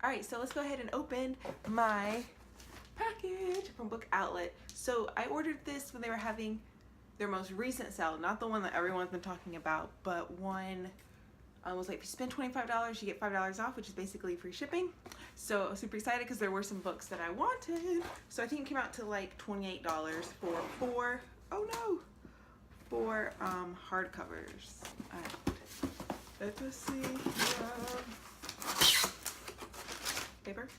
Alright, so let's go ahead and open my package from Book Outlet. So I ordered this when they were having their most recent sale, not the one that everyone's been talking about, but one was like, if you spend $25, you get $5 off, which is basically free shipping. So I was super excited because there were some books that I wanted. So I think it came out to like $28 for four hardcovers. Let us see. Paper.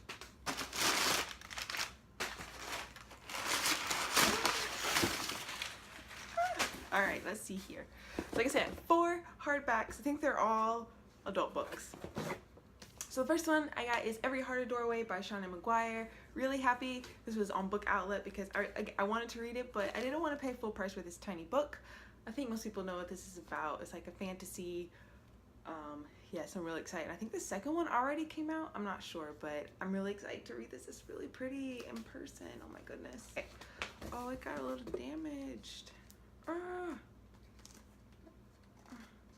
All right, let's see here. So like I said, 4 hardbacks. I think they're all adult books. So the first one I got is Every Heart a Doorway by Seanan McGuire. Really happy this was on Book Outlet because I wanted to read it, but I didn't want to pay full price for this tiny book. I think most people know what this is about. It's like a fantasy. Yes, I'm really excited. I think the second one already came out. I'm not sure, but I'm really excited to read this. It's really pretty in person. Oh my goodness. Okay. Oh, it got a little damaged.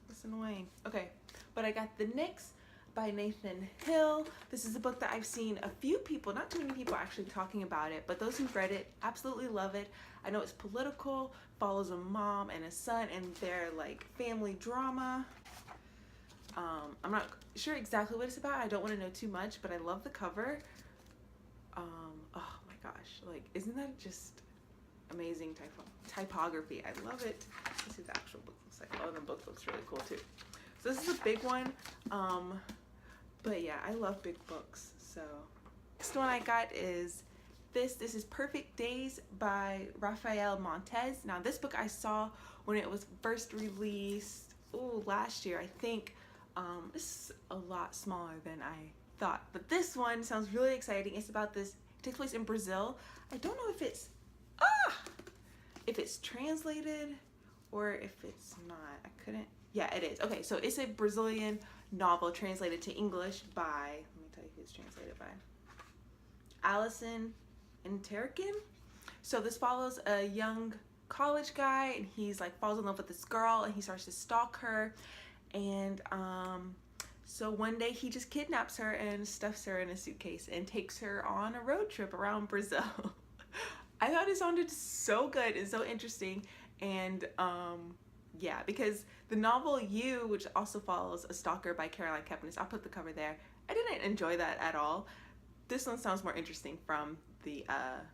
That's annoying. Okay, but I got The Nix by Nathan Hill. This is a book that I've seen a few people, not too many people actually talking about it, but those who've read it absolutely love it. I know it's political, follows a mom and a son and their like family drama. I'm not sure exactly what it's about. I don't want to know too much, but I love the cover. Oh my gosh, like isn't that just amazing typography? I love it. Let's see what the actual book looks like. Oh, the book looks really cool too. So this is a big one. But yeah, I love big books. So next one I got is this is Perfect Days by Rafael Montes. Now this book I saw when it was first released last year, I think. This is a lot smaller than I thought, but this one sounds really exciting. It's about this, it takes place in Brazil. I don't know if it's translated or if it's not. I couldn't. Yeah, it is. Okay, so it's a Brazilian novel translated to English by, let me tell you who it's translated by, Alison Interkin. So this follows a young college guy and he's like falls in love with this girl and he starts to stalk her, and so one day he just kidnaps her and stuffs her in a suitcase and takes her on a road trip around Brazil. I thought it sounded so good and so interesting, and yeah, because the novel You, which also follows a stalker by Caroline Kepnes, I'll put the cover there, I didn't enjoy that at all. This one sounds more interesting from the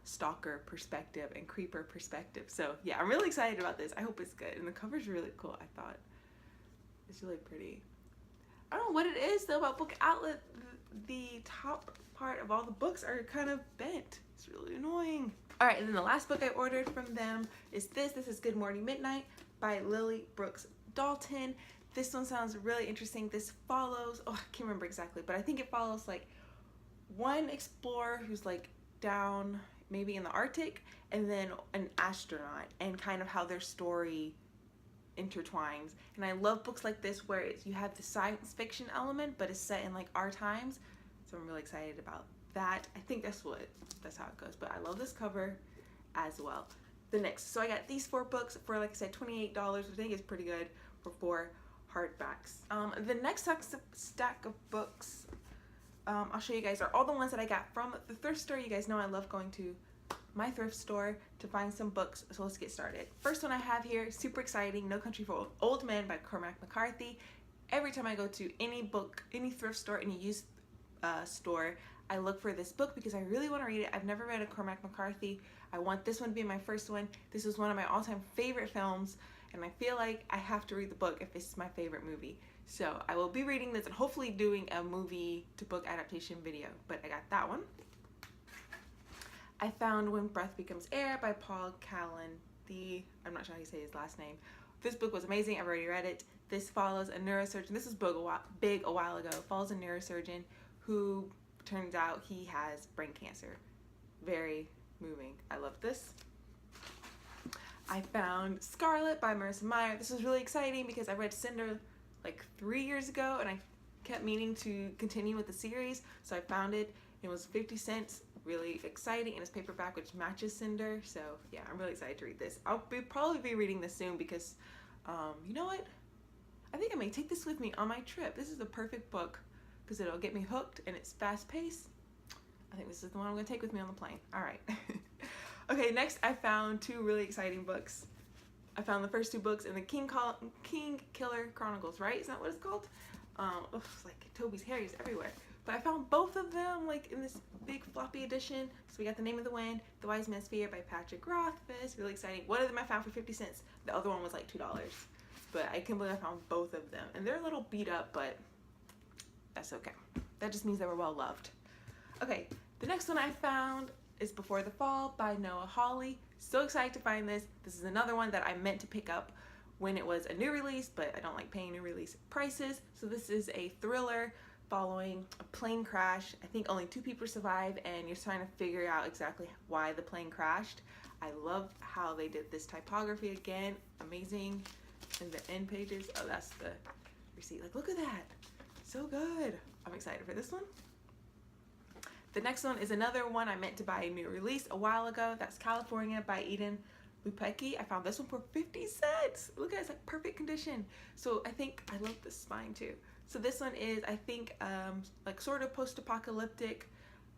stalker perspective and creeper perspective. So yeah, I'm really excited about this. I hope it's good, and the cover's really cool. I thought it's really pretty. I don't know what it is though about Book Outlet. The top part of all the books are kind of bent. It's really annoying. All right, and then the last book I ordered from them is this. This is Good Morning Midnight by Lily Brooks Dalton. This one sounds really interesting. This follows, I can't remember exactly, but I think it follows like one explorer who's like down maybe in the Arctic, and then an astronaut, and kind of how their story intertwines. And I love books like this where you have the science fiction element, but it's set in like our times. So I'm really excited about that. I think that's how it goes. But I love this cover as well. The next, so I got these 4 books for, like I said, $28, which I think is pretty good for 4 hardbacks. The next stack of books I'll show you guys are all the ones that I got from the thrift store. You guys know I love going to my thrift store to find some books, so let's get started. First one I have here, super exciting, No Country for Old Men by Cormac McCarthy. Every time I go to any thrift store, any used store, I look for this book because I really want to read it. I've never read a Cormac McCarthy. I want this one to be my first one. This is one of my all-time favorite films, and I feel like I have to read the book if it's my favorite movie. So I will be reading this and hopefully doing a movie to book adaptation video, but I got that one. I found When Breath Becomes Air by Paul Kalanithi. I'm not sure how you say his last name. This book was amazing. I've already read it. This follows a neurosurgeon. This was big a while ago. Follows a neurosurgeon who turns out he has brain cancer. Very moving. I love this. I found Scarlet by Marissa Meyer. This was really exciting because I read Cinder like 3 years ago and I kept meaning to continue with the series, so I found it. It was 50 cents, really exciting, and it's paperback, which matches Cinder. So yeah, I'm really excited to read this. I'll probably be reading this soon because you know what? I think I may take this with me on my trip. This is the perfect book because it'll get me hooked and it's fast paced. I think this is the one I'm gonna take with me on the plane. All right. Okay, next I found 2 really exciting books. I found the first 2 books in the King Killer Chronicles, right? Isn't that what it's called? It's like Toby's hair is everywhere. But I found both of them like in this big floppy edition. So we got The Name of the Wind, The Wise Man's Fear by Patrick Rothfuss. Really exciting. One of them I found for 50 cents. The other one was like $2. But I can't believe I found both of them. And they're a little beat up, but that's okay. That just means they were well loved. Okay, the next one I found is Before the Fall by Noah Hawley. So excited to find this. This is another one that I meant to pick up when it was a new release, but I don't like paying new release prices. So this is a thriller following a plane crash. I think only 2 people survive, and you're trying to figure out exactly why the plane crashed. I love how they did this typography again. Amazing. In the end pages. Oh, that's the receipt. Like, look at that. So good. I'm excited for this one. The next one is another one I meant to buy a new release a while ago. That's California by Eden Lupecki. I found this one for 50 cents. Look at it, it's like perfect condition. So I think I love the spine too. So this one is, I think, like sort of post-apocalyptic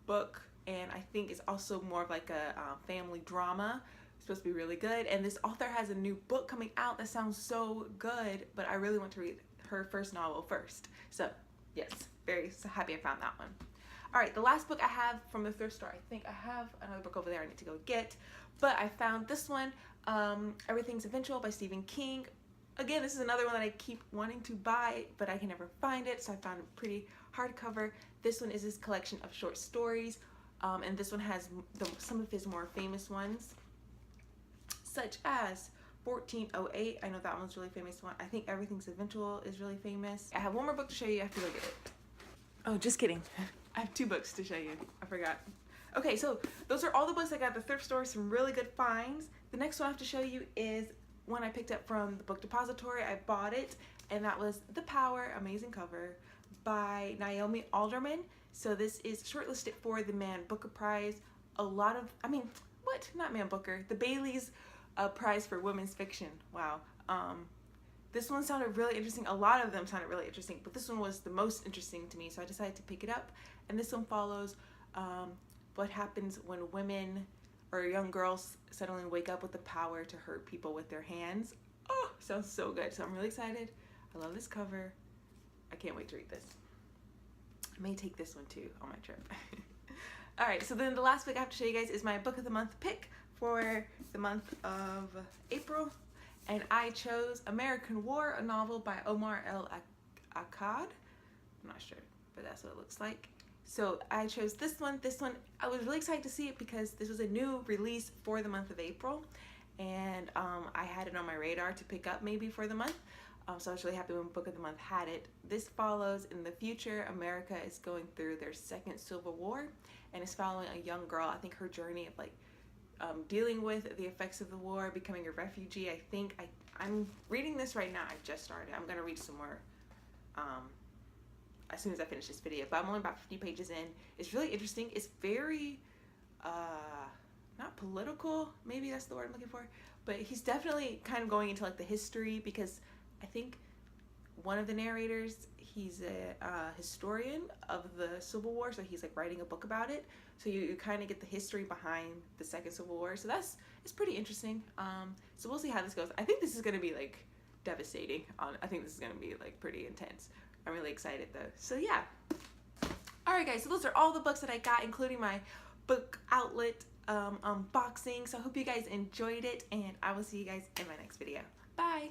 book, and I think it's also more of like a family drama. It's supposed to be really good, and this author has a new book coming out that sounds so good, but I really want to read her first novel first. So yes, very happy I found that one. All right, the last book I have from the thrift store. I think I have another book over there I need to go get, but I found this one, Everything's Eventual by Stephen King. Again, this is another one that I keep wanting to buy, but I can never find it, so I found a pretty hardcover. This one is his collection of short stories, and this one has some of his more famous ones, such as 1408. I know that one's really famous one. I think Everything's Eventual is really famous. I have one more book to show you. I have to go get it. Oh, just kidding. I have 2 books to show you. I forgot. Okay, so those are all the books I got at the thrift store. Some really good finds. The next one I have to show you is one I picked up from the Book Depository. I bought it, and that was The Power, amazing cover, by Naomi Alderman. So this is shortlisted for the Man Booker Prize. Not Man Booker, the Bailey's Prize for Women's Fiction. Wow. This one sounded really interesting. A lot of them sounded really interesting, but this one was the most interesting to me, so I decided to pick it up. And this one follows what happens when women or young girls suddenly wake up with the power to hurt people with their hands. Oh, sounds so good. So I'm really excited. I love this cover. I can't wait to read this. I may take this one too on my trip. All right, so then the last book I have to show you guys is my Book of the Month pick for the month of April. And I chose American War, a novel by Omar El Akkad. I'm not sure, but that's what it looks like. So I chose this one. This one, I was really excited to see it because this was a new release for the month of April. And I had it on my radar to pick up maybe for the month. So I was really happy when Book of the Month had it. This follows in the future. America is going through their second Civil War, and it's following a young girl. I think her journey of like dealing with the effects of the war, becoming a refugee. I think I'm reading this right now. I just started. I'm gonna read some more as soon as I finish this video, but I'm only about 50 pages in. It's really interesting. It's very not political, maybe that's the word I'm looking for, but he's definitely kind of going into like the history, because I think one of the narrators, he's a historian of the Civil War, so he's like writing a book about it. So you kind of get the history behind the second Civil War. So it's pretty interesting. So we'll see how this goes. I think this is gonna be like devastating. I think this is gonna be like pretty intense. I'm really excited though. So yeah. All right guys, so those are all the books that I got, including my book outlet unboxing. So I hope you guys enjoyed it, and I will see you guys in my next video. Bye.